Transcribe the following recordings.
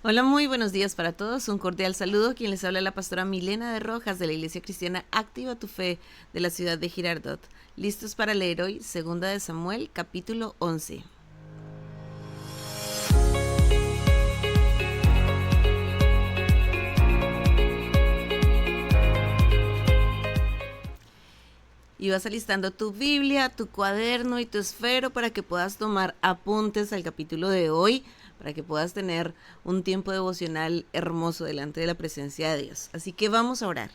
Hola, muy buenos días para todos. Un cordial saludo. Quien les habla la pastora Milena de Rojas de la Iglesia Cristiana Activa tu Fe de la ciudad de Girardot. Listos para leer hoy, 2 Samuel, capítulo 11. Y vas alistando tu Biblia, tu cuaderno y tu esfero para que puedas tomar apuntes al capítulo de hoy, para que puedas tener un tiempo devocional hermoso delante de la presencia de Dios. Así que vamos a orar.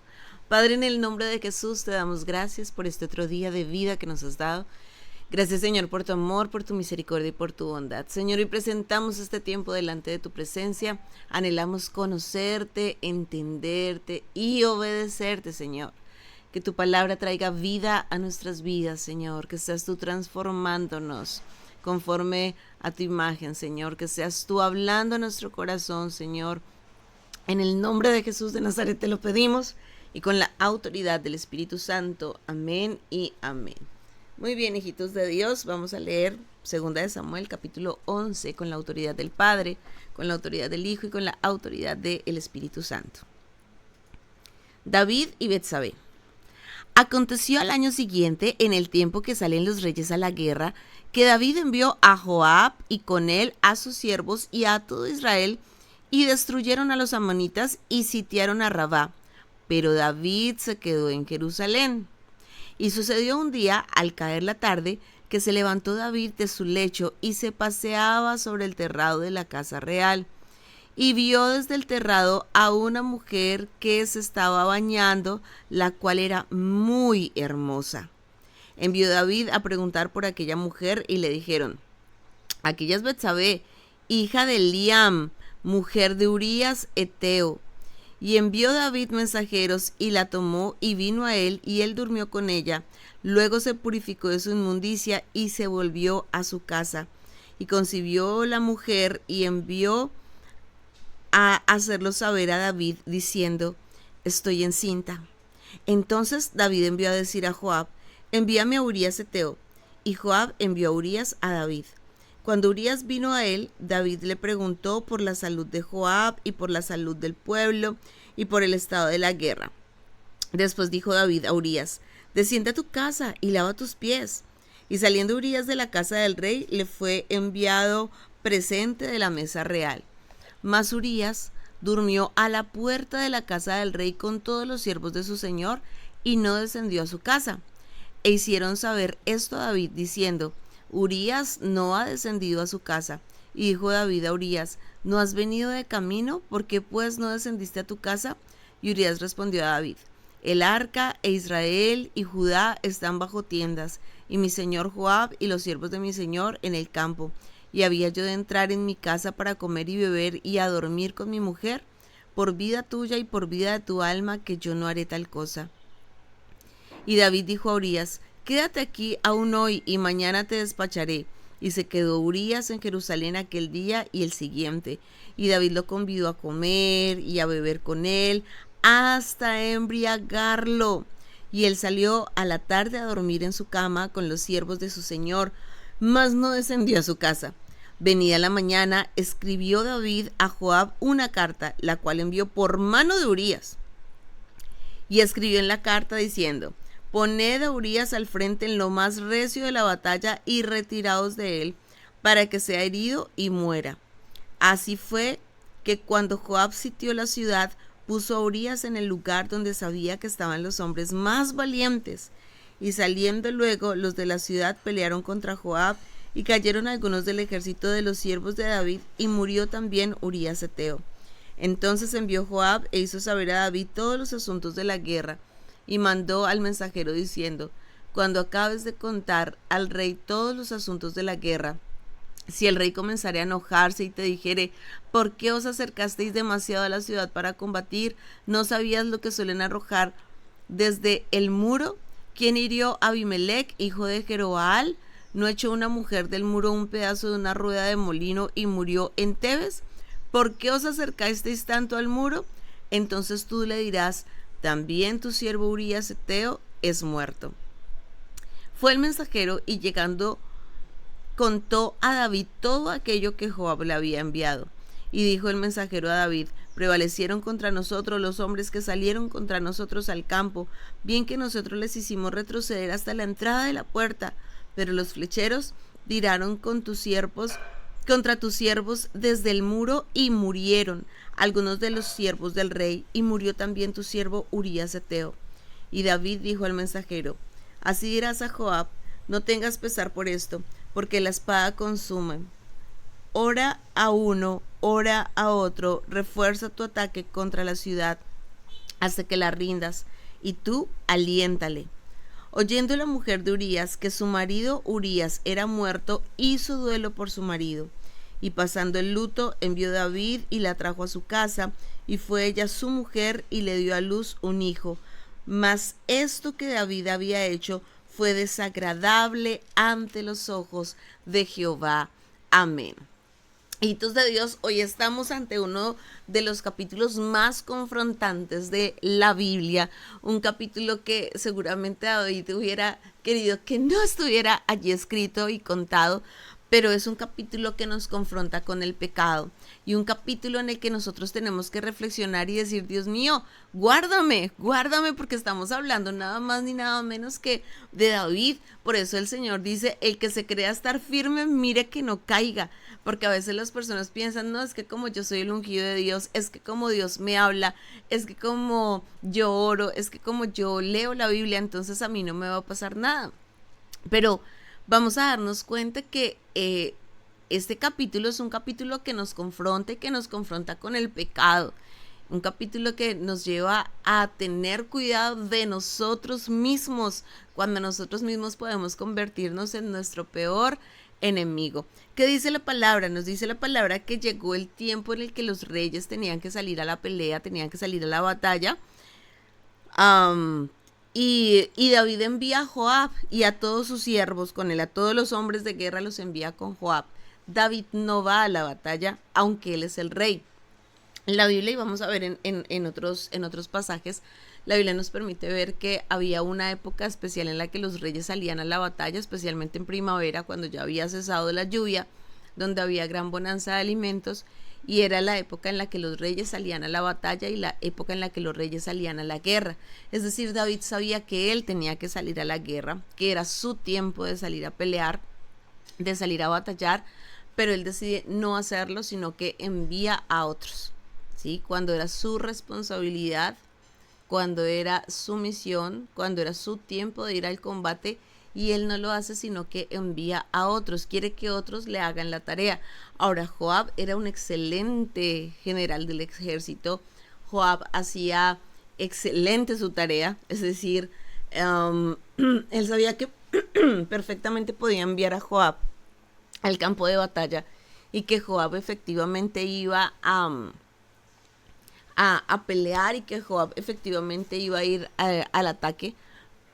Padre, en el nombre de Jesús te damos gracias por este otro día de vida que nos has dado. Gracias, Señor, por tu amor, por tu misericordia y por tu bondad. Señor, hoy presentamos este tiempo delante de tu presencia. Anhelamos conocerte, entenderte y obedecerte, Señor. Que tu palabra traiga vida a nuestras vidas, Señor. Que seas tú transformándonos conforme a tu imagen, Señor. Que seas tú hablando a nuestro corazón, Señor. En el nombre de Jesús de Nazaret te lo pedimos y con la autoridad del Espíritu Santo. Amén y amén. Muy bien, hijitos de Dios, vamos a leer 2 Samuel, capítulo 11, con la autoridad del Padre, con la autoridad del Hijo y con la autoridad del Espíritu Santo. David y Betsabé. Aconteció al año siguiente, en el tiempo que salen los reyes a la guerra, que David envió a Joab y con él a sus siervos y a todo Israel, y destruyeron a los amonitas y sitiaron a Rabá. Pero David se quedó en Jerusalén. Y sucedió un día, al caer la tarde, que se levantó David de su lecho y se paseaba sobre el terrado de la casa real. Y vio desde el terrado a una mujer que se estaba bañando, la cual era muy hermosa. Envió David a preguntar por aquella mujer y le dijeron: aquella es Betsabé, hija de Eliam, mujer de Urías Eteo. Y envió David mensajeros y la tomó y vino a él y él durmió con ella. Luego se purificó de su inmundicia y se volvió a su casa. Y concibió la mujer y envió a hacerlo saber a David diciendo: estoy encinta. Entonces David envió a decir a Joab: envíame a Urías Eteo. Y Joab envió a Urías a David. Cuando Urías vino a él, David le preguntó por la salud de Joab y por la salud del pueblo y por el estado de la guerra. Después dijo David a Urías: desciende a tu casa y lava tus pies. Y saliendo Urías de la casa del rey, le fue enviado presente de la mesa real. Mas Urías durmió a la puerta de la casa del rey con todos los siervos de su señor y no descendió a su casa. E hicieron saber esto a David diciendo: Urías no ha descendido a su casa. Y dijo David a Urías: ¿no has venido de camino? ¿Por qué pues no descendiste a tu casa? Y Urías respondió a David: el arca e Israel y Judá están bajo tiendas, y mi señor Joab y los siervos de mi señor en el campo. ¿Y había yo de entrar en mi casa para comer y beber y a dormir con mi mujer? Por vida tuya y por vida de tu alma, que yo no haré tal cosa. Y David dijo a Urías: quédate aquí aún hoy y mañana te despacharé. Y se quedó Urías en Jerusalén aquel día y el siguiente. Y David lo convidó a comer y a beber con él, hasta embriagarlo. Y él salió a la tarde a dormir en su cama con los siervos de su señor, mas no descendió a su casa. Venida la mañana, escribió David a Joab una carta, la cual envió por mano de Urías. Y escribió en la carta diciendo: poned a Urías al frente en lo más recio de la batalla y retiraos de él, para que sea herido y muera. Así fue que cuando Joab sitió la ciudad, puso a Urías en el lugar donde sabía que estaban los hombres más valientes. Y saliendo luego, los de la ciudad pelearon contra Joab, y cayeron algunos del ejército de los siervos de David, y murió también Urías Eteo. Entonces envió Joab e hizo saber a David todos los asuntos de la guerra, y mandó al mensajero diciendo: cuando acabes de contar al rey todos los asuntos de la guerra, si el rey comenzare a enojarse y te dijere: ¿por qué os acercasteis demasiado a la ciudad para combatir? ¿No sabías lo que suelen arrojar desde el muro? ¿Quién hirió a Abimelech, hijo de Jerobaal? ¿No echó una mujer del muro un pedazo de una rueda de molino y murió en Tebes? ¿Por qué os acercasteis tanto al muro? Entonces tú le dirás: también tu siervo Urías Eteo es muerto. Fue el mensajero y llegando contó a David todo aquello que Joab le había enviado. Y dijo el mensajero a David: prevalecieron contra nosotros los hombres que salieron contra nosotros al campo, bien que nosotros les hicimos retroceder hasta la entrada de la puerta, pero los flecheros tiraron contra tus siervos desde el muro y murieron algunos de los siervos del rey, y murió también tu siervo Urías Heteo. Y David dijo al mensajero: así dirás a Joab: no tengas pesar por esto, porque la espada consume. Ora a uno, ora a otro, refuerza tu ataque contra la ciudad hasta que la rindas, y tú aliéntale. Oyendo la mujer de Urías que su marido Urías era muerto, hizo duelo por su marido. Y pasando el luto, envió David y la trajo a su casa, y fue ella su mujer y le dio a luz un hijo. Mas esto que David había hecho fue desagradable ante los ojos de Jehová. Amén. Hijitos de Dios, hoy estamos ante uno de los capítulos más confrontantes de la Biblia, un capítulo que seguramente David hubiera querido que no estuviera allí escrito y contado, pero es un capítulo que nos confronta con el pecado y un capítulo en el que nosotros tenemos que reflexionar y decir: Dios mío, guárdame, porque estamos hablando nada más ni nada menos que de David. Por eso el Señor dice: el que se crea estar firme, mire que no caiga. Porque a veces las personas piensan: no, es que como yo soy el ungido de Dios, es que como Dios me habla, es que como yo oro, es que como yo leo la Biblia, entonces a mí no me va a pasar nada. Pero vamos a darnos cuenta que este capítulo es un capítulo que nos confronta y que nos confronta con el pecado. Un capítulo que nos lleva a tener cuidado de nosotros mismos, cuando nosotros mismos podemos convertirnos en nuestro peor enemigo. ¿Qué dice la palabra? Nos dice la palabra que llegó el tiempo en el que los reyes tenían que salir a la pelea, tenían que salir a la batalla. Y David envía a Joab y a todos sus siervos con él, a todos los hombres de guerra los envía con Joab. David no va a la batalla, aunque él es el rey. En la Biblia, y vamos a ver en otros pasajes, la Biblia nos permite ver que había una época especial en la que los reyes salían a la batalla, especialmente en primavera, cuando ya había cesado la lluvia, donde había gran bonanza de alimentos, y era la época en la que los reyes salían a la batalla y la época en la que los reyes salían a la guerra. Es decir, David sabía que él tenía que salir a la guerra, que era su tiempo de salir a pelear, de salir a batallar, pero él decide no hacerlo, sino que envía a otros, ¿sí? Cuando era su responsabilidad, cuando era su misión, cuando era su tiempo de ir al combate, y él no lo hace, sino que envía a otros, quiere que otros le hagan la tarea. Ahora, Joab era un excelente general del ejército. Joab hacía excelente su tarea, es decir, él sabía que perfectamente podía enviar a Joab al campo de batalla y que Joab efectivamente iba a pelear y que Joab efectivamente iba a ir al ataque,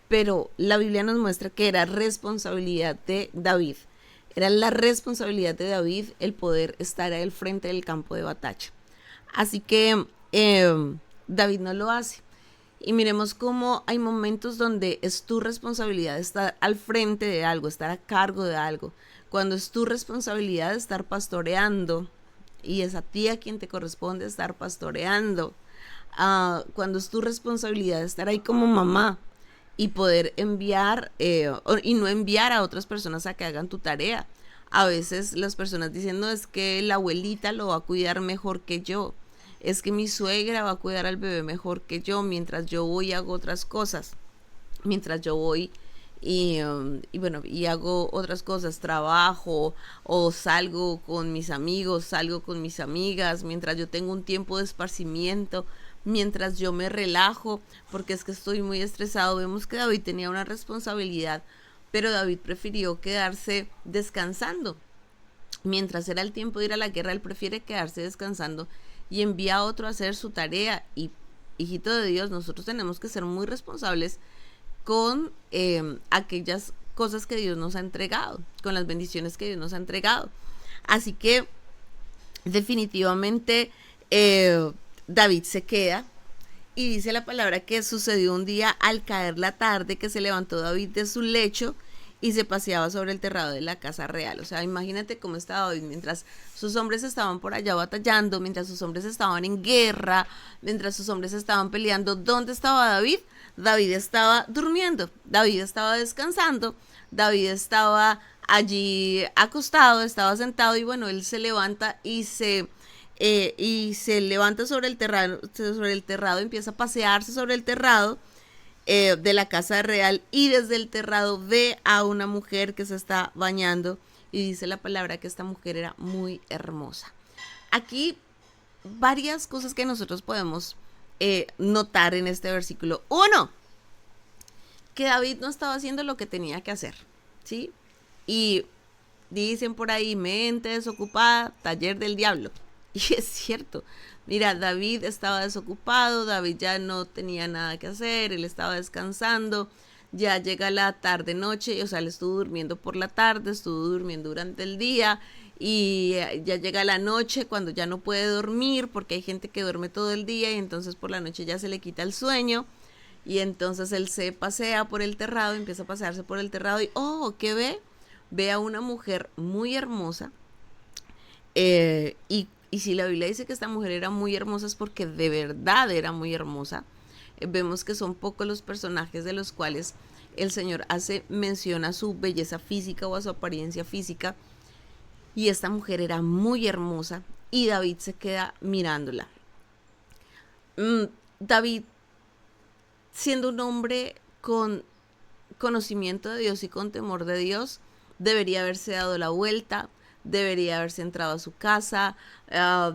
pero la Biblia nos muestra que era responsabilidad de David. Era la responsabilidad de David el poder estar al frente del campo de batalla. Así que David no lo hace. Y miremos cómo hay momentos donde es tu responsabilidad estar al frente de algo, estar a cargo de algo. Cuando es tu responsabilidad estar pastoreando, y es a ti a quien te corresponde estar pastoreando. Cuando es tu responsabilidad estar ahí como mamá y poder enviar y no enviar a otras personas a que hagan tu tarea. A veces las personas dicen: no, es que la abuelita lo va a cuidar mejor que yo, es que mi suegra va a cuidar al bebé mejor que yo, mientras yo voy y hago otras cosas, mientras yo voy y hago otras cosas, trabajo o salgo con mis amigos, salgo con mis amigas, mientras yo tengo un tiempo de esparcimiento, mientras yo me relajo, porque es que estoy muy estresado. Vemos que David tenía una responsabilidad, pero David prefirió quedarse descansando. Mientras era el tiempo de ir a la guerra, él prefiere quedarse descansando y envía a otro a hacer su tarea. Y, hijito de Dios, nosotros tenemos que ser muy responsables con aquellas cosas que Dios nos ha entregado, con las bendiciones que Dios nos ha entregado. Así que definitivamente David se queda, y dice la palabra que sucedió un día al caer la tarde, que se levantó David de su lecho y se paseaba sobre el terrado de la casa real. O sea, imagínate cómo estaba David mientras sus hombres estaban por allá batallando, mientras sus hombres estaban en guerra, mientras sus hombres estaban peleando. ¿Dónde estaba David? David estaba durmiendo, David estaba descansando, David estaba allí acostado, estaba sentado y bueno, él se levanta y se levanta sobre el terrado, empieza a pasearse sobre el terrado de la casa real y desde el terrado ve a una mujer que se está bañando y dice la palabra que esta mujer era muy hermosa. Aquí varias cosas que nosotros podemos notar en este versículo. Uno, que David no estaba haciendo lo que tenía que hacer, ¿sí? Y dicen por ahí, mente desocupada, taller del diablo. Y es cierto, mira, David estaba desocupado, David ya no tenía nada que hacer, él estaba descansando, ya llega la tarde noche, o sea, él estuvo durmiendo por la tarde, estuvo durmiendo durante el día y ya llega la noche cuando ya no puede dormir porque hay gente que duerme todo el día y entonces por la noche ya se le quita el sueño y entonces él se pasea por el terrado, empieza a pasearse por el terrado y, oh, ¿qué ve? Ve a una mujer muy hermosa y si la Biblia dice que esta mujer era muy hermosa es porque de verdad era muy hermosa. Vemos que son pocos los personajes de los cuales el Señor hace mención a su belleza física o a su apariencia física. Y esta mujer era muy hermosa y David se queda mirándola. David, siendo un hombre con conocimiento de Dios y con temor de Dios, debería haberse dado la vuelta, debería haberse entrado a su casa,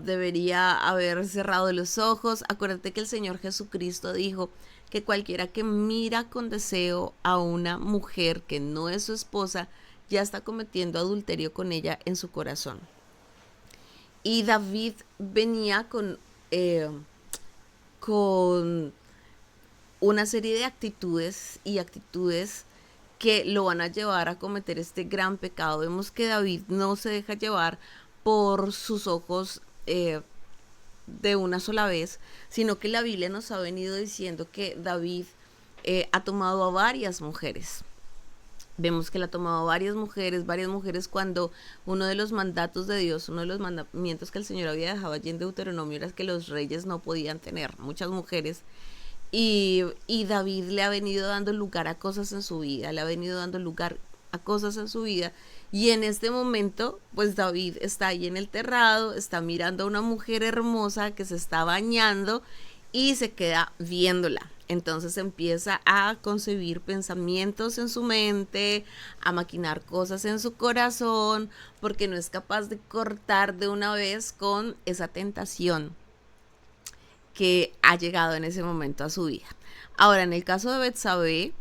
debería haber cerrado los ojos. Acuérdate que el Señor Jesucristo dijo que cualquiera que mira con deseo a una mujer que no es su esposa, ya está cometiendo adulterio con ella en su corazón. Y David venía con una serie de actitudes que lo van a llevar a cometer este gran pecado. Vemos que David no se deja llevar por sus ojos de una sola vez, sino que la Biblia nos ha venido diciendo que David ha tomado a varias mujeres. Vemos que él ha tomado varias mujeres cuando uno de los mandatos de Dios, uno de los mandamientos que el Señor había dejado allí en Deuteronomio era que los reyes no podían tener muchas mujeres. Y David le ha venido dando lugar a cosas en su vida, le ha venido dando lugar a cosas en su vida. Y en este momento, pues David está ahí en el terrado, está mirando a una mujer hermosa que se está bañando y se queda viéndola. Entonces empieza a concebir pensamientos en su mente, a maquinar cosas en su corazón, porque no es capaz de cortar de una vez con esa tentación que ha llegado en ese momento a su vida. Ahora, en el caso de Betsabé,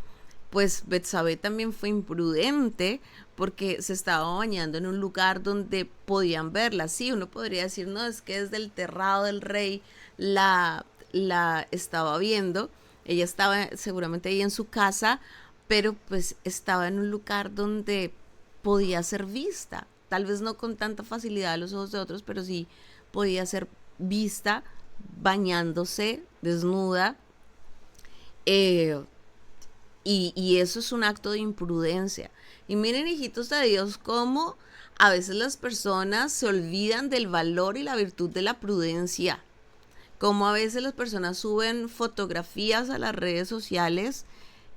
pues Betsabé también fue imprudente porque se estaba bañando en un lugar donde podían verla. Sí, uno podría decir, no, es que desde el terrado del rey la estaba viendo. Ella estaba seguramente ahí en su casa, pero pues estaba en un lugar donde podía ser vista. Tal vez no con tanta facilidad a los ojos de otros, pero sí podía ser vista bañándose desnuda. Y eso es un acto de imprudencia. Y miren, hijitos de Dios, cómo a veces las personas se olvidan del valor y la virtud de la prudencia. Como a veces las personas suben fotografías a las redes sociales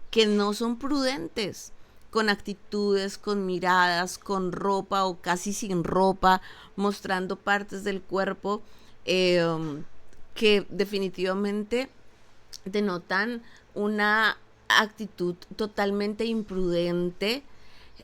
que no son prudentes, con actitudes, con miradas, con ropa o casi sin ropa, mostrando partes del cuerpo que definitivamente denotan una actitud totalmente imprudente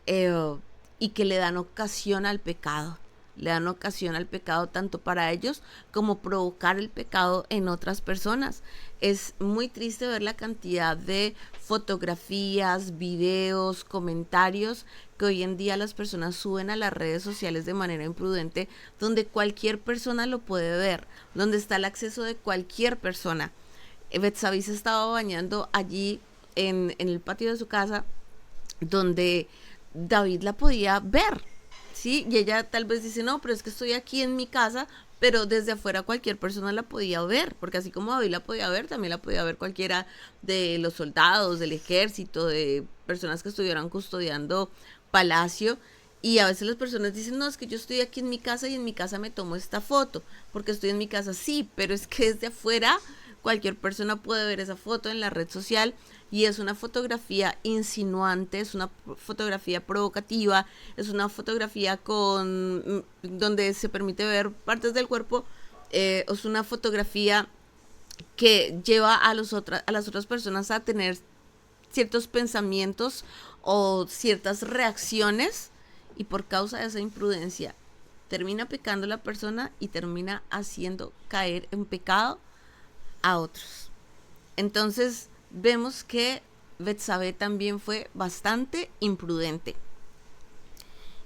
y que le dan ocasión al pecado. Le dan ocasión al pecado tanto para ellos como provocar el pecado en otras personas. Es muy triste ver la cantidad de fotografías, videos, comentarios que hoy en día las personas suben a las redes sociales de manera imprudente, donde cualquier persona lo puede ver, donde está el acceso de cualquier persona. Betsabé se estaba bañando allí en el patio de su casa, donde David la podía ver. ¿sí? Y ella tal vez dice, no, pero es que estoy aquí en mi casa, pero desde afuera cualquier persona la podía ver, porque así como David la podía ver, también la podía ver cualquiera de los soldados, del ejército, de personas que estuvieran custodiando palacio. Y a veces las personas dicen, no, es que yo estoy aquí en mi casa y en mi casa me tomo esta foto, porque estoy en mi casa, sí, pero es que desde afuera cualquier persona puede ver esa foto en la red social y es una fotografía insinuante, es una fotografía provocativa, es una fotografía con donde se permite ver partes del cuerpo, es una fotografía que lleva a las otras personas a tener ciertos pensamientos o ciertas reacciones y por causa de esa imprudencia termina pecando la persona y termina haciendo caer en pecado a otros. Entonces vemos que Betsabé también fue bastante imprudente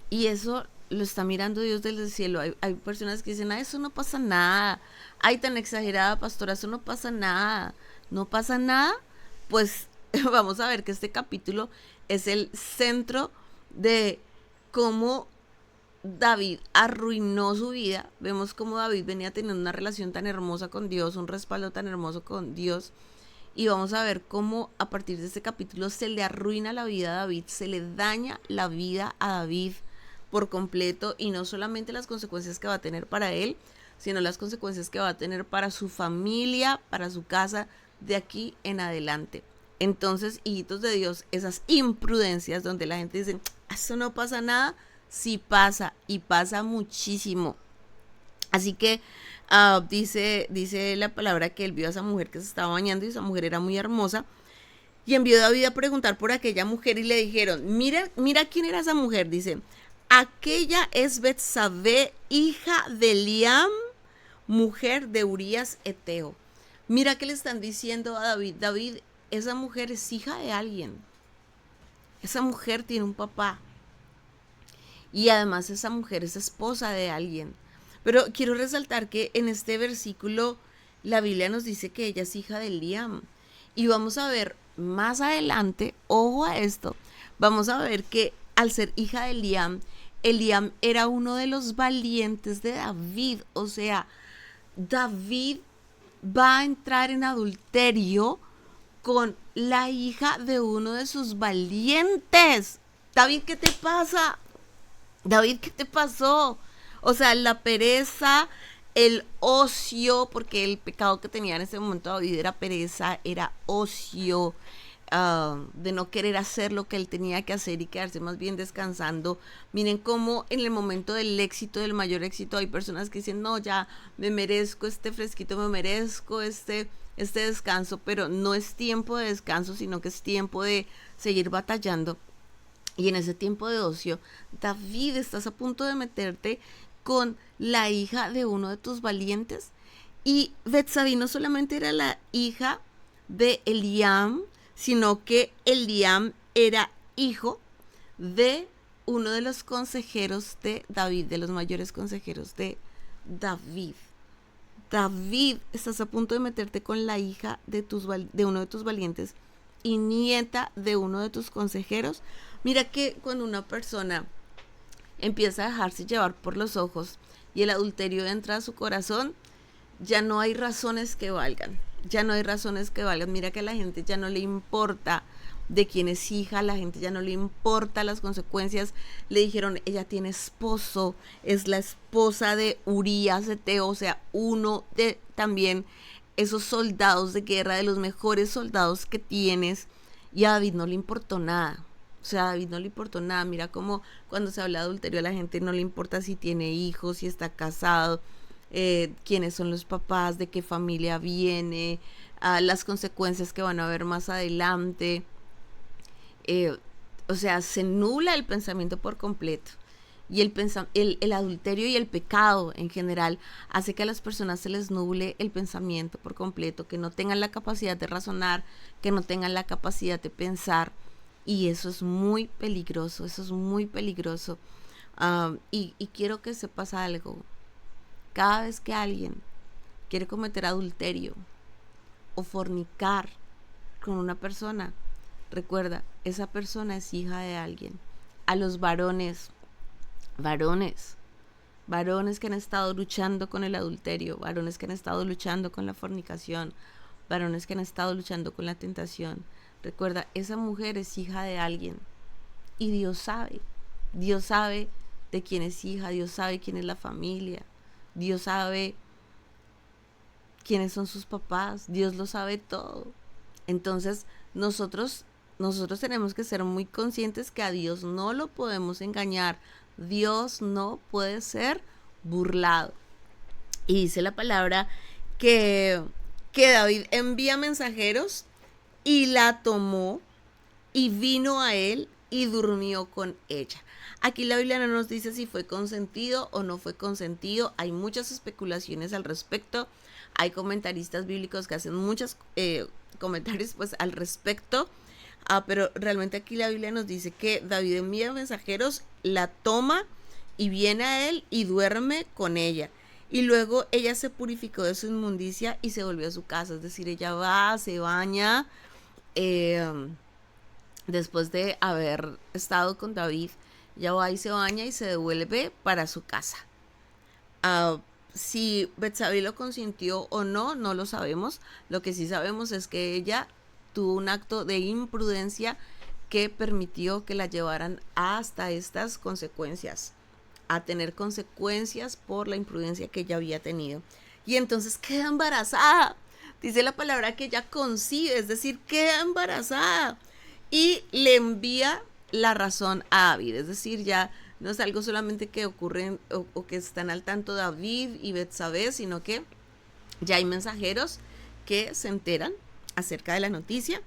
y eso lo está mirando Dios desde el cielo. Hay personas que dicen, eso no pasa nada, ay, tan exagerada pastora, eso no pasa nada, no pasa nada. Pues vamos a ver que este capítulo es el centro de cómo David arruinó su vida. Vemos cómo David venía teniendo una relación tan hermosa con Dios, un respaldo tan hermoso con Dios. Y vamos a ver cómo a partir de este capítulo se le arruina la vida a David, se le daña la vida a David por completo y no solamente las consecuencias que va a tener para él, sino las consecuencias que va a tener para su familia, para su casa, de aquí en adelante. Entonces, hijitos de Dios, esas imprudencias donde la gente dice, eso no pasa nada, sí pasa y pasa muchísimo. Así que dice la palabra que él vio a esa mujer que se estaba bañando y esa mujer era muy hermosa. Y envió David a preguntar por aquella mujer y le dijeron, mira quién era esa mujer. Dice, aquella es Betsabé, hija de Eliam, mujer de Urías Eteo. Mira que le están diciendo a David, David, esa mujer es hija de alguien. Esa mujer tiene un papá. Y además esa mujer es esposa de alguien. Pero quiero resaltar que en este versículo la Biblia nos dice que ella es hija de Eliam. Y vamos a ver más adelante, ojo a esto, vamos a ver que al ser hija de Eliam, Eliam era uno de los valientes de David. O sea, David va a entrar en adulterio con la hija de uno de sus valientes. David, ¿qué te pasa? David, ¿qué te pasó? O sea, la pereza, el ocio, porque el pecado que tenía en ese momento David era pereza, era ocio, de no querer hacer lo que él tenía que hacer y quedarse más bien descansando. Miren cómo en el momento del éxito, del mayor éxito, hay personas que dicen, no, ya me merezco este fresquito, me merezco este descanso, pero no es tiempo de descanso, sino que es tiempo de seguir batallando. Y en ese tiempo de ocio, David, estás a punto de meterte con la hija de uno de tus valientes. Y Betsabé no solamente era la hija de Eliam, sino que Eliam era hijo de uno de los consejeros de David, de los mayores consejeros de David. David, estás a punto de meterte con la hija de uno de tus valientes y nieta de uno de tus consejeros. Mira que cuando una persona empieza a dejarse llevar por los ojos y el adulterio entra a su corazón, ya no hay razones que valgan. Ya no hay razones que valgan. Mira que a la gente ya no le importa de quién es hija, a la gente ya no le importa las consecuencias. Le dijeron, ella tiene esposo, es la esposa de Urías Eteo, o sea, uno de también esos soldados de guerra, de los mejores soldados que tienes. Y a David no le importó nada. O sea, a David no le importó nada. Mira cómo cuando se habla de adulterio a la gente no le importa si tiene hijos, si está casado, quiénes son los papás, de qué familia viene, las consecuencias que van a haber más adelante. Eh, o sea, se nubla el pensamiento por completo. Y el adulterio y el pecado en general hace que a las personas se les nuble el pensamiento por completo, que no tengan la capacidad de razonar, que no tengan la capacidad de pensar. Y eso es muy peligroso, eso es muy peligroso. Y quiero que sepas algo. Cada vez que alguien quiere cometer adulterio o fornicar con una persona, recuerda, esa persona es hija de alguien. A los varones, Varones, varones que han estado luchando con el adulterio, varones que han estado luchando con la fornicación, varones que han estado luchando con la tentación. Recuerda, esa mujer es hija de alguien y Dios sabe de quién es hija, Dios sabe quién es la familia, Dios sabe quiénes son sus papás, Dios lo sabe todo. Entonces, nosotros tenemos que ser muy conscientes que a Dios no lo podemos engañar. Dios no puede ser burlado. Y dice la palabra que, que David envía mensajeros y la tomó y vino a él y durmió con ella. Aquí la Biblia no nos dice si fue consentido o no fue consentido. Hay muchas especulaciones al respecto. Hay comentaristas bíblicos que hacen muchos comentarios pues al respecto. Pero realmente aquí la Biblia nos dice que David envía mensajeros, la toma y viene a él y duerme con ella. Y luego ella se purificó de su inmundicia y se volvió a su casa. Es decir, ella va, se baña, eh, después de haber estado con David, ella va y se baña y se devuelve para su casa. Uh, si Betsabé lo consintió o no, no lo sabemos. Lo que sí sabemos es que ella tuvo un acto de imprudencia que permitió que la llevaran hasta estas consecuencias, a tener consecuencias por la imprudencia que ella había tenido. Y entonces queda embarazada. Dice la palabra que ella concibe, es decir, queda embarazada. Y le envía la razón a David, es decir, ya no es algo solamente que ocurre o que están al tanto David y Betsabé, sino que ya hay mensajeros que se enteran acerca de la noticia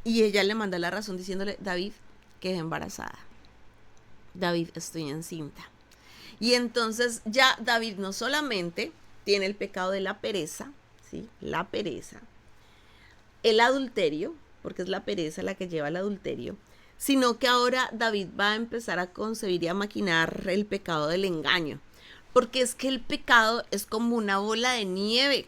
y ella le manda la razón diciéndole: David, quedé embarazada. David, estoy encinta. Y entonces ya David no solamente tiene el pecado de la pereza, ¿sí? La pereza, el adulterio, porque es la pereza la que lleva al adulterio, sino que ahora David va a empezar a concebir y a maquinar el pecado del engaño, porque es que el pecado es como una bola de nieve.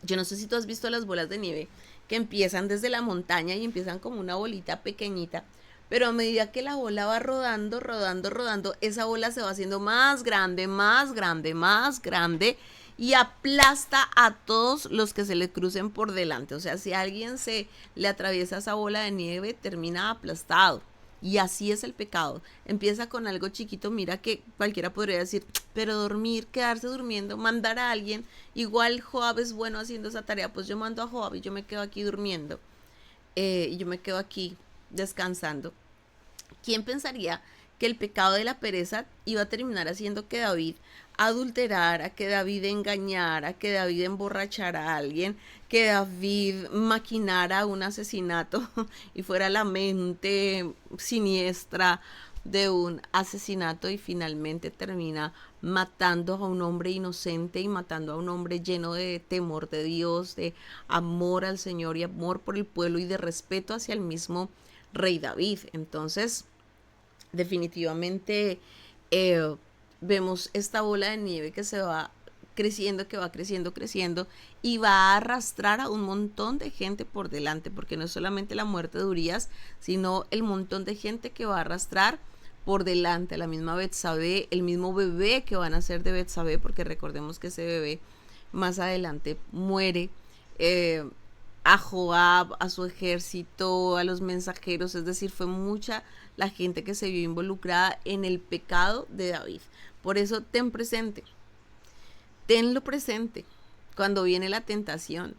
Yo no sé si tú has visto las bolas de nieve que empiezan desde la montaña y empiezan como una bolita pequeñita, pero a medida que la bola va rodando, rodando, rodando, esa bola se va haciendo más grande, más grande, más grande y aplasta a todos los que se le crucen por delante. O sea, si a alguien se le atraviesa esa bola de nieve, termina aplastado. Y así es el pecado. Empieza con algo chiquito, mira que cualquiera podría decir, pero dormir, quedarse durmiendo, mandar a alguien. Igual Joab es bueno haciendo esa tarea, pues yo mando a Joab y yo me quedo aquí durmiendo. Y yo me quedo aquí descansando. ¿Quién pensaría que el pecado de la pereza iba a terminar haciendo que David adulterara, que David engañara, que David emborrachara a alguien, que David maquinara un asesinato y fuera la mente siniestra de un asesinato y finalmente termina matando a un hombre inocente y matando a un hombre lleno de temor de Dios, de amor al Señor y amor por el pueblo y de respeto hacia el mismo rey David? Entonces, definitivamente vemos esta bola de nieve que se va creciendo, que va creciendo, creciendo y va a arrastrar a un montón de gente por delante, porque no es solamente la muerte de Urías, sino el montón de gente que va a arrastrar por delante, la misma Betsabé, el mismo bebé que van a hacer de Betsabé, porque recordemos que ese bebé más adelante muere. A Joab, a su ejército, a los mensajeros, es decir, fue mucha la gente que se vio involucrada en el pecado de David. Por eso tenlo presente cuando viene la tentación.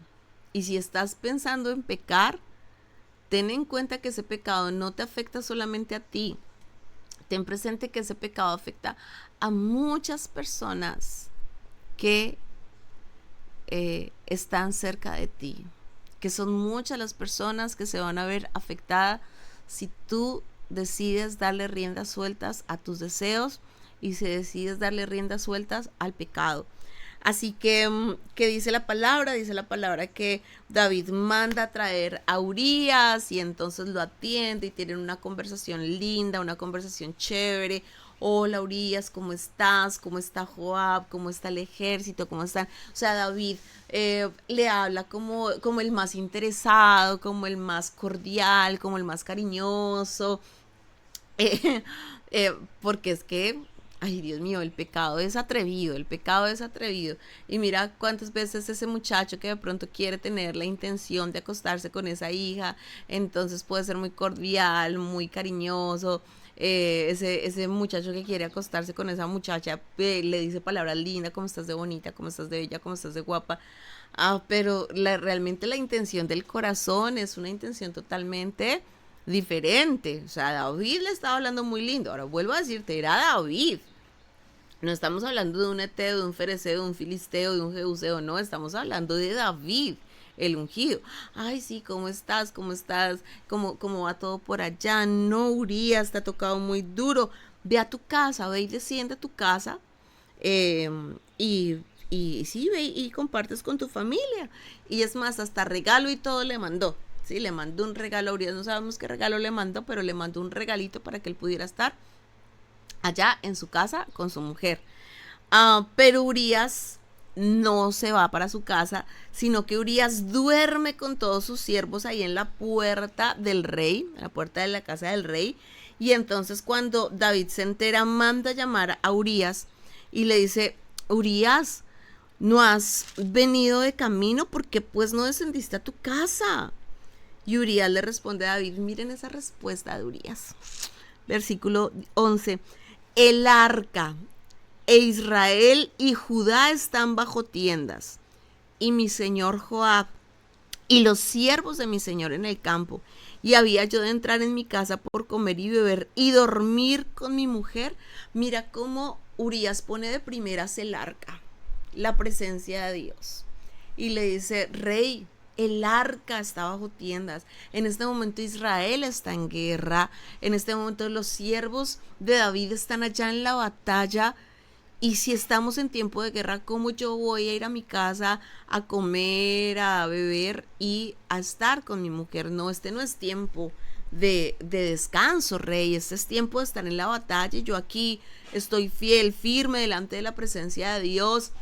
Y si estás pensando en pecar, ten en cuenta que ese pecado no te afecta solamente a ti. Ten presente que ese pecado afecta a muchas personas que están cerca de ti, que son muchas las personas que se van a ver afectadas si tú decides darle riendas sueltas a tus deseos y si decides darle riendas sueltas al pecado. Así que, ¿qué dice la palabra? Dice la palabra que David manda a traer a Urías y entonces lo atiende y tienen una conversación linda, una conversación chévere. Hola Urías, ¿cómo estás? ¿Cómo está Joab? ¿Cómo está el ejército? ¿Cómo están? O sea, David le habla como el más interesado, como el más cordial, como el más cariñoso. Eh, porque es que, ay Dios mío, el pecado es atrevido, el pecado es atrevido. Y mira cuántas veces ese muchacho que de pronto quiere tener la intención de acostarse con esa hija, entonces puede ser muy cordial, muy cariñoso. Ese muchacho que quiere acostarse con esa muchacha le dice palabras lindas, como estás de bonita, como estás de bella, como estás de guapa. Pero realmente la intención del corazón es una intención totalmente diferente. O sea, David le estaba hablando muy lindo. Ahora vuelvo a decirte, era David. No estamos hablando de un eteo, de un fereceo, de un filisteo, de un jebuseo, no, estamos hablando de David, el ungido. Ay, sí, ¿cómo estás? ¿Cómo estás? ¿Cómo va todo por allá? No, Urias, te ha tocado muy duro. Ve a tu casa, ve y desciende a tu casa. eh, y, y sí, ve y compartes con tu familia. Y es más, hasta regalo y todo le mandó. Sí, le mandó un regalo a Urias. No sabemos qué regalo le mandó, pero le mandó un regalito para que él pudiera estar allá en su casa con su mujer. Pero Urias no se va para su casa, sino que Urias duerme con todos sus siervos ahí en la puerta del rey, en la puerta de la casa del rey. Y entonces cuando David se entera, manda a llamar a Urias y le dice, Urias, ¿no has venido de camino? ¿Por qué pues no descendiste a tu casa? Y Urias le responde a David, miren esa respuesta de Urias. Versículo 11. El arca e Israel y Judá están bajo tiendas, y mi señor Joab y los siervos de mi señor en el campo. Y había yo de entrar en mi casa por comer y beber y dormir con mi mujer. Mira cómo Urias pone de primeras el arca, la presencia de Dios. Y le dice, rey, el arca está bajo tiendas. En este momento Israel está en guerra. En este momento los siervos de David están allá en la batalla. Y si estamos en tiempo de guerra, ¿cómo yo voy a ir a mi casa a comer, a beber y a estar con mi mujer? No, este no es tiempo de descanso, rey. Este es tiempo de estar en la batalla. Yo aquí estoy fiel, firme delante de la presencia de Dios.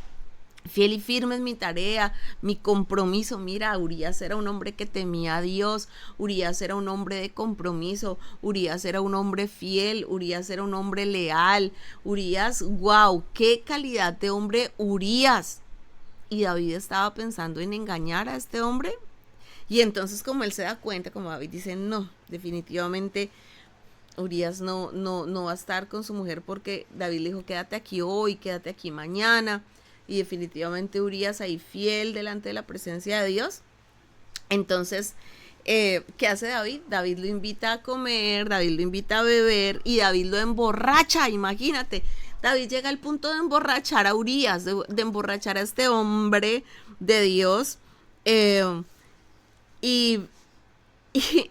Fiel y firme es mi tarea, mi compromiso. Mira, Urias era un hombre que temía a Dios, Urias era un hombre de compromiso, Urias era un hombre fiel, Urias era un hombre leal, Urias, wow, qué calidad de hombre Urias. Y David estaba pensando en engañar a este hombre. Y entonces como él se da cuenta, como David dice, no, definitivamente Urias no va a estar con su mujer porque David le dijo, quédate aquí hoy, quédate aquí mañana. Y definitivamente Urias ahí fiel delante de la presencia de Dios. Entonces, ¿qué hace David? David lo invita a comer, David lo invita a beber y David lo emborracha, imagínate. David llega al punto de emborrachar a Urias, de emborrachar a este hombre de Dios. eh, y,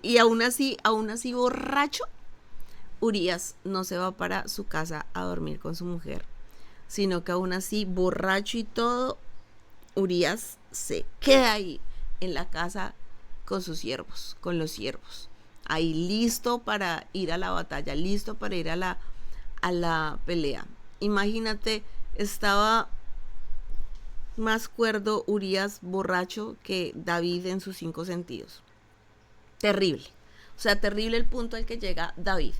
y aún así borracho, Urias no se va para su casa a dormir con su mujer, sino que aún así, borracho y todo, Urias se queda ahí en la casa con sus siervos, con los siervos, ahí listo para ir a la batalla, listo para ir a la pelea. Imagínate, estaba más cuerdo Urias borracho que David en sus 5 sentidos. Terrible. O sea, terrible el punto al que llega David.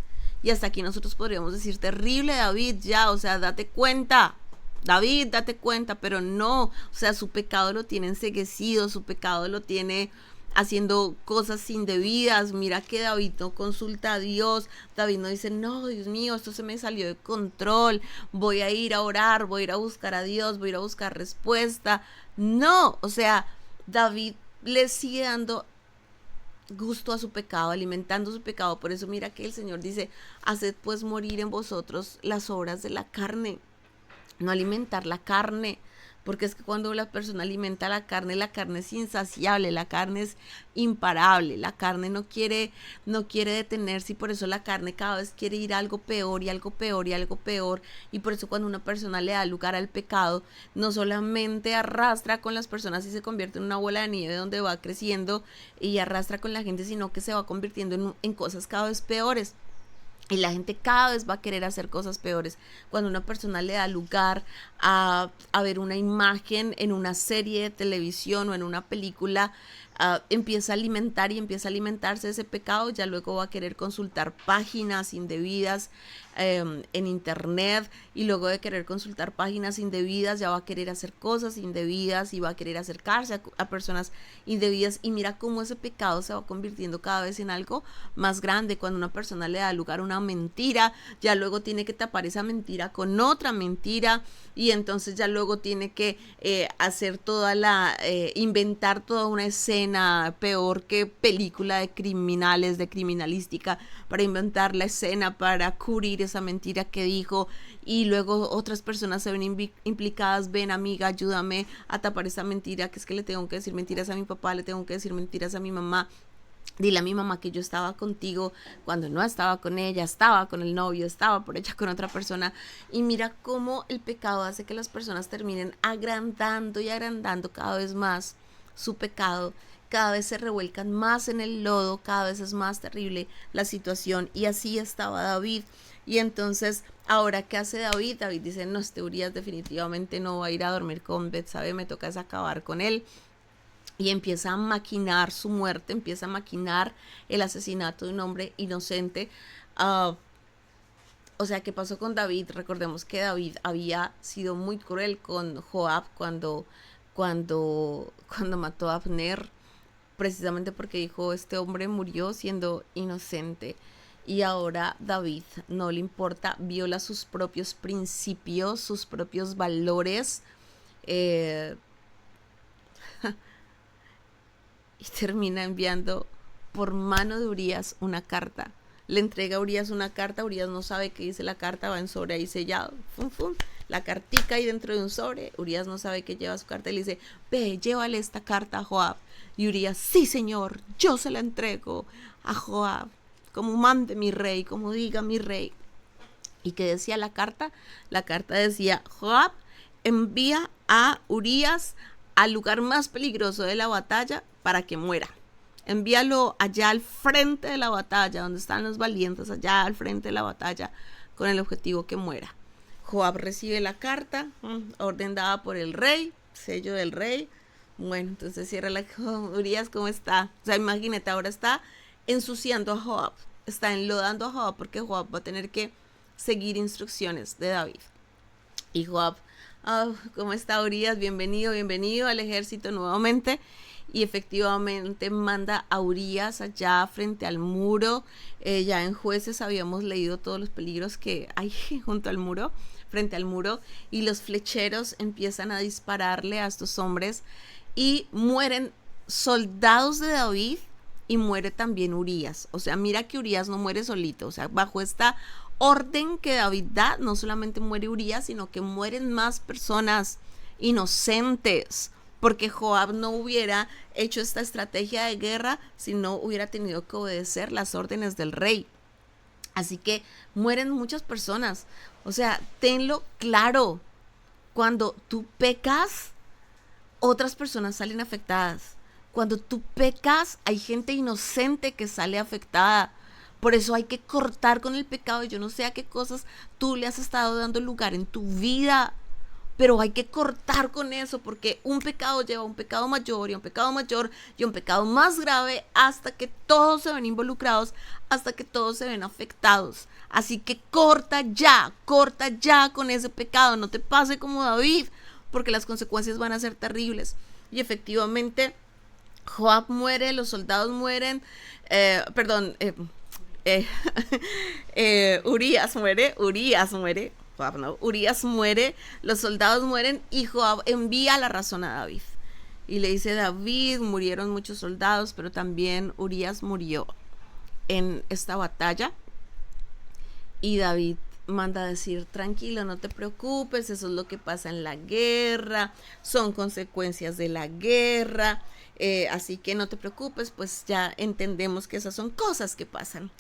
Y hasta aquí nosotros podríamos decir, terrible David, ya, o sea, date cuenta. David, date cuenta, pero no, o sea, su pecado lo tiene enceguecido, su pecado lo tiene haciendo cosas indebidas. Mira que David no consulta a Dios, David no dice, no, Dios mío, esto se me salió de control, voy a ir a orar, voy a ir a buscar a Dios, voy a ir a buscar respuesta. No, o sea, David le sigue dando gusto a su pecado, alimentando su pecado. Por eso mira que el Señor dice, haced pues morir en vosotros las obras de la carne, no alimentar la carne, porque es que cuando la persona alimenta la carne es insaciable, la carne es imparable, la carne no quiere detenerse, y por eso la carne cada vez quiere ir a algo peor y algo peor y algo peor. Y por eso cuando una persona le da lugar al pecado, no solamente arrastra con las personas y se convierte en una bola de nieve donde va creciendo y arrastra con la gente, sino que se va convirtiendo en cosas cada vez peores. Y la gente cada vez va a querer hacer cosas peores. Cuando una persona le da lugar a ver una imagen en una serie de televisión o en una película empieza a alimentar y empieza a alimentarse de ese pecado, ya luego va a querer consultar páginas indebidas en internet, y luego de querer consultar páginas indebidas ya va a querer hacer cosas indebidas y va a querer acercarse a personas indebidas, y mira cómo ese pecado se va convirtiendo cada vez en algo más grande. Cuando una persona le da lugar a una mentira, ya luego tiene que tapar esa mentira con otra mentira, y entonces ya luego tiene que hacer inventar toda una escena peor que película de criminales, de criminalística, para inventar la escena, para cubrir esa mentira que dijo, y luego otras personas se ven implicadas. Ven, amiga, ayúdame a tapar esa mentira, que es que le tengo que decir mentiras a mi papá, le tengo que decir mentiras a mi mamá. Dile a mi mamá que yo estaba contigo cuando no estaba con ella, estaba con el novio, estaba por ella con otra persona. Y mira cómo el pecado hace que las personas terminen agrandando y agrandando cada vez más su pecado. Cada vez se revuelcan más en el lodo, cada vez es más terrible la situación. Y así estaba David. Y entonces, ahora, ¿qué hace David? David dice, no, este Urías definitivamente no va a ir a dormir con Betsabe, me toca es acabar con él. Y empieza a maquinar su muerte, empieza a maquinar el asesinato de un hombre inocente. O sea, ¿qué pasó con David? Recordemos que David había sido muy cruel con Joab cuando mató a Abner, precisamente porque dijo, este hombre murió siendo inocente. Y ahora David no le importa, viola sus propios principios, sus propios valores, eh, y termina enviando por mano de Urías una carta. Le entrega a Urías una carta, Urías no sabe qué dice la carta, va en sobre ahí sellado, fum, fum, la cartica ahí dentro de un sobre. Urías no sabe qué lleva su carta y le dice, ve, llévale esta carta a Joab. Y Urías, sí señor, yo se la entrego a Joab, como mande mi rey, como diga mi rey. ¿Y qué decía la carta? La carta decía, Joab envía a Urías al lugar más peligroso de la batalla para que muera. Envíalo allá al frente de la batalla, donde están los valientes, allá al frente de la batalla, con el objetivo que muera. Joab recibe la carta, orden dada por el rey, sello del rey. Bueno, entonces cierra la... Urías, ¿cómo está? O sea, imagínate, ahora está ensuciando a Joab, está enlodando a Joab, porque Joab va a tener que seguir instrucciones de David. Y Joab, ¿cómo está Urías? Bienvenido, bienvenido al ejército nuevamente. Y efectivamente manda a Urías allá frente al muro. Ya en Jueces habíamos leído todos los peligros que hay junto al muro, frente al muro, y los flecheros empiezan a dispararle a estos hombres y mueren soldados de David y muere también Urías. O sea, mira que Urías no muere solito, o sea, bajo esta orden que David da, no solamente muere Urías, sino que mueren más personas inocentes, porque Joab no hubiera hecho esta estrategia de guerra si no hubiera tenido que obedecer las órdenes del rey. Así que mueren muchas personas. O sea, tenlo claro, cuando tú pecas, otras personas salen afectadas. Cuando tú pecas, hay gente inocente que sale afectada. Por eso hay que cortar con el pecado. Yo no sé a qué cosas tú le has estado dando lugar en tu vida, pero hay que cortar con eso, porque un pecado lleva a un pecado mayor y a un pecado mayor y a un pecado más grave, hasta que todos se ven involucrados, hasta que todos se ven afectados. Así que corta ya con ese pecado. No te pase como David, porque las consecuencias van a ser terribles. Y efectivamente Joab muere, los soldados mueren, Urías muere, Joab no, Urías muere, los soldados mueren, y Joab envía la razón a David. Y le dice, David, murieron muchos soldados, pero también Urías murió en esta batalla. Y David manda a decir, tranquilo, no te preocupes, eso es lo que pasa en la guerra, son consecuencias de la guerra, así que no te preocupes, pues ya entendemos que esas son cosas que pasan.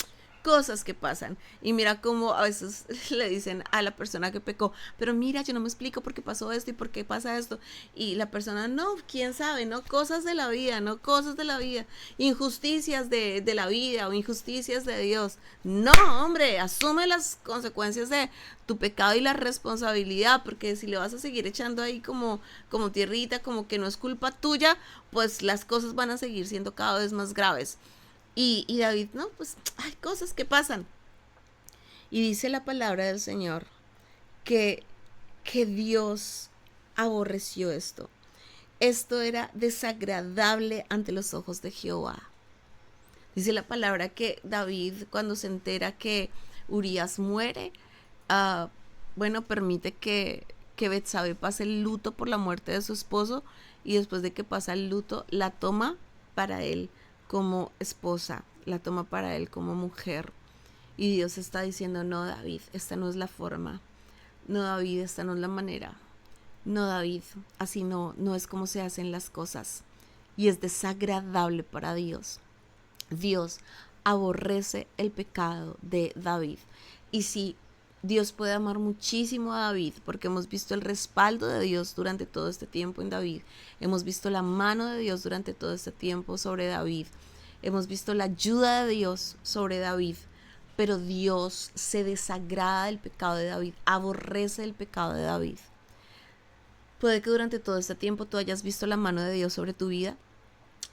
cosas que pasan. Y mira cómo a veces le dicen a la persona que pecó, pero mira, yo no me explico por qué pasó esto y por qué pasa esto. Y la persona, no, quién sabe, no, cosas de la vida, no, cosas de la vida, injusticias de la vida o injusticias de Dios. No, hombre, asume las consecuencias de tu pecado y la responsabilidad, porque si le vas a seguir echando ahí como tierrita, como que no es culpa tuya, pues las cosas van a seguir siendo cada vez más graves. Y David, no, pues hay cosas que pasan. Y dice la palabra del Señor que, que Dios aborreció esto. Esto era desagradable ante los ojos de Jehová. Dice la palabra que David, cuando se entera que Urías muere, uh, bueno, permite que Betsabe pase el luto por la muerte de su esposo, y después de que pasa el luto, la toma para él como esposa, la toma para él como mujer. Y Dios está diciendo, no, David, esta no es la forma. No, David, esta no es la manera. No, David, así no es como se hacen las cosas. Y es desagradable para Dios. Dios aborrece el pecado de David. Y si Dios puede amar muchísimo a David, porque hemos visto el respaldo de Dios durante todo este tiempo en David, hemos visto la mano de Dios durante todo este tiempo sobre David, hemos visto la ayuda de Dios sobre David, pero Dios se desagrada del pecado de David, aborrece el pecado de David. Puede que durante todo este tiempo tú hayas visto la mano de Dios sobre tu vida.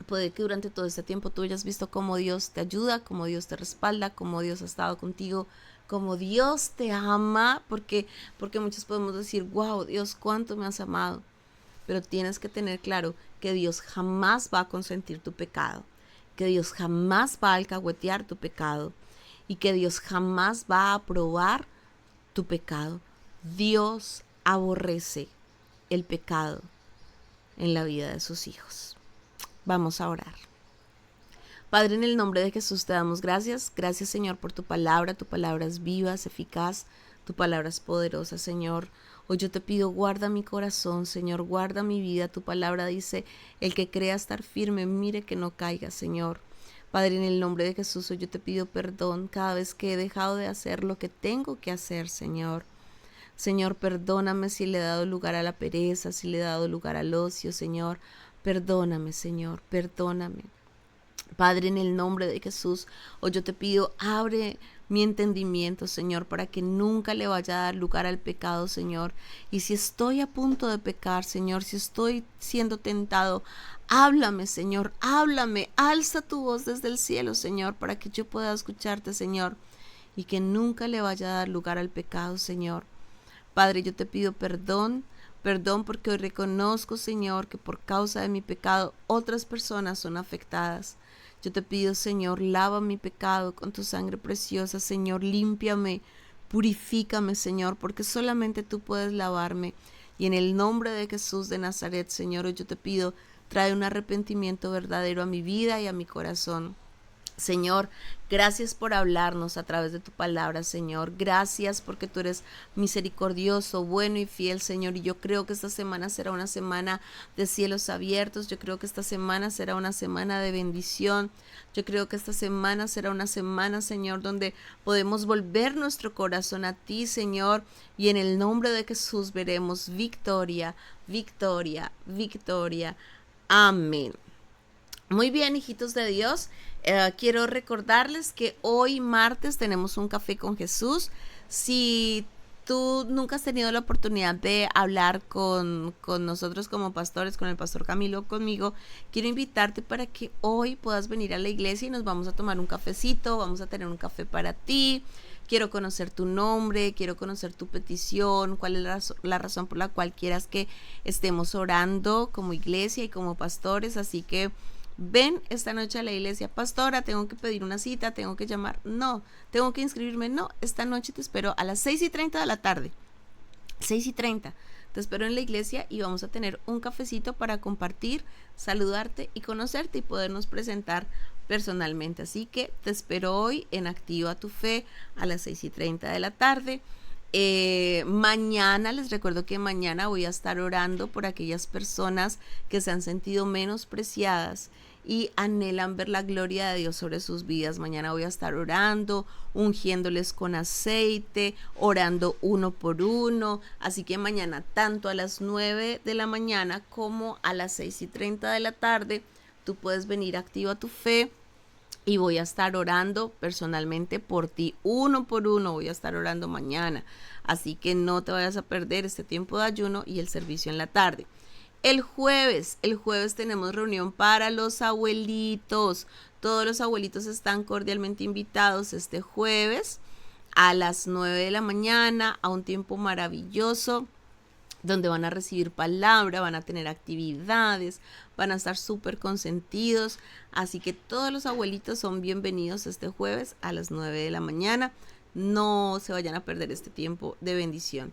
Puede que durante todo este tiempo tú hayas visto cómo Dios te ayuda, cómo Dios te respalda, cómo Dios ha estado contigo, cómo Dios te ama, porque muchos podemos decir, wow, Dios, cuánto me has amado. Pero tienes que tener claro que Dios jamás va a consentir tu pecado, que Dios jamás va a alcahuetear tu pecado y que Dios jamás va a aprobar tu pecado. Dios aborrece el pecado en la vida de sus hijos. Vamos a orar. Padre, en el nombre de Jesús te damos gracias. Gracias, Señor, por tu palabra. Tu palabra es viva, es eficaz. Tu palabra es poderosa, Señor. Hoy yo te pido, guarda mi corazón, Señor, guarda mi vida. Tu palabra dice, el que crea estar firme, mire que no caiga, Señor. Padre, en el nombre de Jesús, hoy yo te pido perdón cada vez que he dejado de hacer lo que tengo que hacer, Señor. Señor, perdóname si le he dado lugar a la pereza, si le he dado lugar al ocio, Señor. Perdóname, Señor, perdóname. Padre, en el nombre de Jesús, hoy yo te pido, abre mi entendimiento, Señor, para que nunca le vaya a dar lugar al pecado, Señor. Y si estoy a punto de pecar, Señor, si estoy siendo tentado, háblame, Señor, háblame, alza tu voz desde el cielo, Señor, para que yo pueda escucharte, Señor, y que nunca le vaya a dar lugar al pecado, Señor. Padre, yo te pido perdón porque hoy reconozco, Señor, que por causa de mi pecado otras personas son afectadas. Yo te pido, Señor, lava mi pecado con tu sangre preciosa, Señor, límpiame, purifícame, Señor, porque solamente tú puedes lavarme. Y en el nombre de Jesús de Nazaret, Señor, hoy yo te pido, trae un arrepentimiento verdadero a mi vida y a mi corazón. Señor, gracias por hablarnos a través de tu palabra, Señor. Gracias porque tú eres misericordioso, bueno y fiel, Señor. Y yo creo que esta semana será una semana de cielos abiertos. Yo creo que esta semana será una semana de bendición. Yo creo que esta semana será una semana, Señor, donde podemos volver nuestro corazón a ti, Señor. Y en el nombre de Jesús veremos victoria, victoria, victoria. Amén. Muy bien, hijitos de Dios, quiero recordarles que hoy martes tenemos un café con Jesús. Si tú nunca has tenido la oportunidad de hablar con nosotros como pastores, con el pastor Camilo, conmigo, quiero invitarte para que hoy puedas venir a la iglesia y nos vamos a tomar un cafecito, vamos a tener un café para ti. Quiero conocer tu nombre, quiero conocer tu petición, cuál es la razón por la cual quieras que estemos orando como iglesia y como pastores, así que ven esta noche a la iglesia. Pastora, tengo que pedir una cita, tengo que llamar, no, tengo que inscribirme, no, esta noche te espero a las 6:30 de la tarde, 6:30, te espero en la iglesia y vamos a tener un cafecito para compartir, saludarte y conocerte y podernos presentar personalmente. Así que te espero hoy en Activa tu Fe a las 6:30 de la tarde. Mañana, les recuerdo que mañana voy a estar orando por aquellas personas que se han sentido menospreciadas y anhelan ver la gloria de Dios sobre sus vidas. Mañana voy a estar orando, ungiéndoles con aceite, orando uno por uno. Así que mañana, tanto a las 9 de la mañana como a las 6:30 de la tarde, tú puedes venir, activa tu fe. Y voy a estar orando personalmente por ti, uno por uno, voy a estar orando mañana. Así que no te vayas a perder este tiempo de ayuno y el servicio en la tarde. El jueves tenemos reunión para los abuelitos. Todos los abuelitos están cordialmente invitados este jueves a las 9 de la mañana a un tiempo maravilloso donde van a recibir palabra, van a tener actividades, van a estar súper consentidos. Así que todos los abuelitos son bienvenidos este jueves a las 9 de la mañana. No se vayan a perder este tiempo de bendición.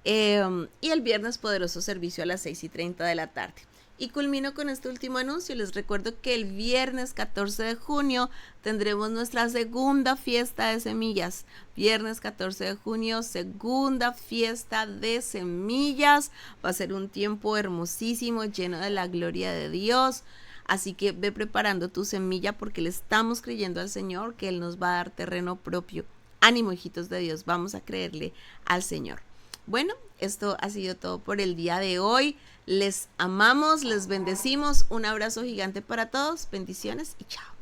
Y el viernes, poderoso servicio a las 6:30 de la tarde. Y culmino con este último anuncio. Les recuerdo que el viernes 14 de junio tendremos nuestra segunda fiesta de semillas. Viernes 14 de junio, segunda fiesta de semillas. Va a ser un tiempo hermosísimo, lleno de la gloria de Dios. Así que ve preparando tu semilla porque le estamos creyendo al Señor que Él nos va a dar terreno propio. Ánimo, hijitos de Dios, vamos a creerle al Señor. Bueno, esto ha sido todo por el día de hoy. Les amamos, les bendecimos. Un abrazo gigante para todos. Bendiciones y chao.